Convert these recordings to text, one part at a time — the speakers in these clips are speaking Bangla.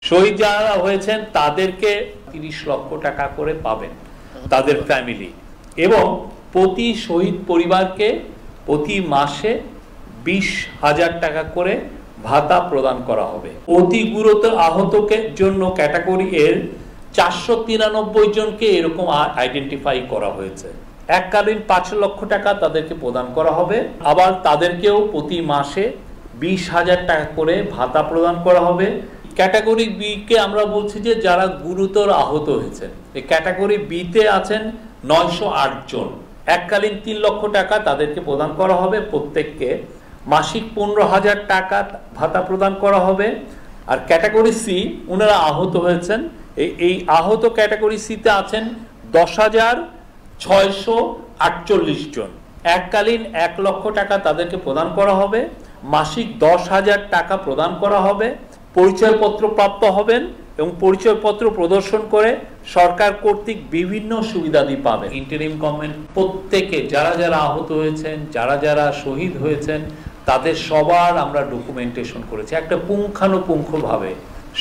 শহীদ যারা হয়েছেন তাদেরকে ৩০ লক্ষ টাকা করে পাবেন তাদের ফ্যামিলি, এবং প্রতি শহীদ পরিবারকে প্রতি মাসে ২০,০০০ টাকা করে ভাতা প্রদান করা হবে। অতি গুরুতর আহতকে জন্য ক্যাটাগরি এর ৪৯৩ জনকে এরকম আইডেন্টিফাই করা হয়েছে। এককালীন ৫ লক্ষ টাকা তাদেরকে প্রদান করা হবে। আবার তাদেরকেও প্রতি মাসে ২০,০০০ টাকা করে ভাতা প্রদান করা হবে। ক্যাটাগরি বি কে আমরা বলছি যে যারা গুরুতর আহত হয়েছেন, এই ক্যাটাগরি বি তে আছেন ৯০৮ জন। এককালীন ৩ লক্ষ টাকা তাদেরকে প্রদান করা হবে, প্রত্যেককে মাসিক ১৫,০০০ টাকা ভাতা প্রদান করা হবে। আর ক্যাটাগরি সি, ওনারা আহত হয়েছেন, এই আহত ক্যাটাগরি সিতে আছেন ১০,৬৪৮ জন। এককালীন ১ লক্ষ টাকা তাদেরকে প্রদান করা হবে, মাসিক ১০,০০০ টাকা প্রদান করা হবে। পরিচয়পত্র প্রাপ্ত হবেন এবং পরিচয়পত্র প্রদর্শন করে সরকার কর্তৃক বিভিন্ন সুবিধাদি পাবেন। ইন্টারিম গভর্নমেন্ট প্রত্যেকে যারা যারা আহত হয়েছেন, যারা যারা শহীদ হয়েছেন, তাদের সবার আমরা ডকুমেন্টেশন করেছি একটা পুঙ্খানুপুঙ্খভাবে।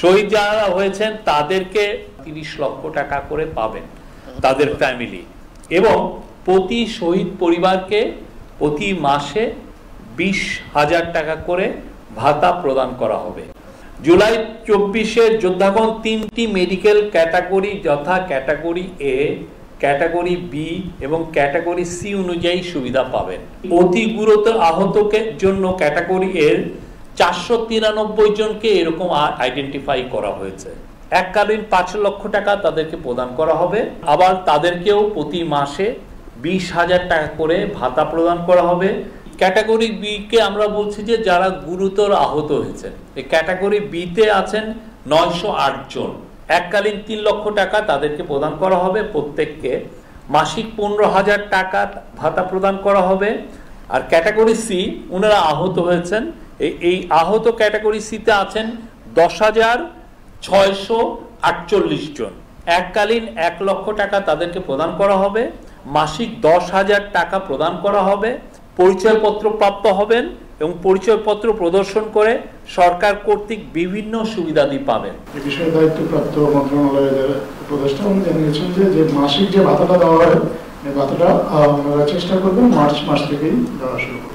শহীদ যারা হয়েছেন তাদেরকে ৩০ লক্ষ টাকা করে পাবেন তাদের ফ্যামিলি, এবং প্রতি শহীদ পরিবারকে প্রতি মাসে ২০,০০০ টাকা করে ভাতা প্রদান করা হবে। জুলাই ২৪-এর যোদ্ধাগণ ৩টি মেডিকেল ক্যাটাগরি যথা ক্যাটাগরি এ, ক্যাটাগরি বি এবং ক্যাটাগরি সি অনুযায়ী সুবিধা পাবেন। অতি গুরুতর আহতকে জন্য ক্যাটাগরি এর ৪৯৩ জনকে এরকম আইডেন্টিফাই করা হয়েছে। এককালীন ৫ লক্ষ টাকা তাদেরকে প্রদান করা হবে। আবার তাদেরকেও প্রতি মাসে ২০,০০০ টাকা করে ভাতা প্রদান করা হবে। ক্যাটাগরি বি কে আমরা বলছি যে যারা গুরুতর আহত হয়েছেন, এই ক্যাটাগরি বি তে আছেন ৯০৮ জন। এককালীন ৩ লক্ষ টাকা তাদেরকে প্রদান করা হবে, প্রত্যেককে মাসিক ১৫,০০০ টাকা ভাতা প্রদান করা হবে। আর ক্যাটাগরি সি, ওনারা আহত হয়েছেন, এই আহত ক্যাটাগরি সিতে আছেন ১০,৬৪৮ জন। এককালীন ১ লক্ষ টাকা তাদেরকে প্রদান করা হবে, মাসিক ১০,০০০ টাকা প্রদান করা হবে। পরিচয়পত্র প্রাপ্ত হবেন এবং পরিচয়পত্র প্রদর্শন করে সরকার কর্তৃক বিভিন্ন সুবিধাদি পাবেন। এই বিষয়ে দায়িত্বপ্রাপ্ত মন্ত্রণালয়ের উপদেষ্টা জানিয়েছেন যে মাসিক যে ভাতাটা দেওয়া হয়, এই ভাতাটা আমরা চেষ্টা করবেন মার্চ মাস থেকেই দেওয়া শুরু করব।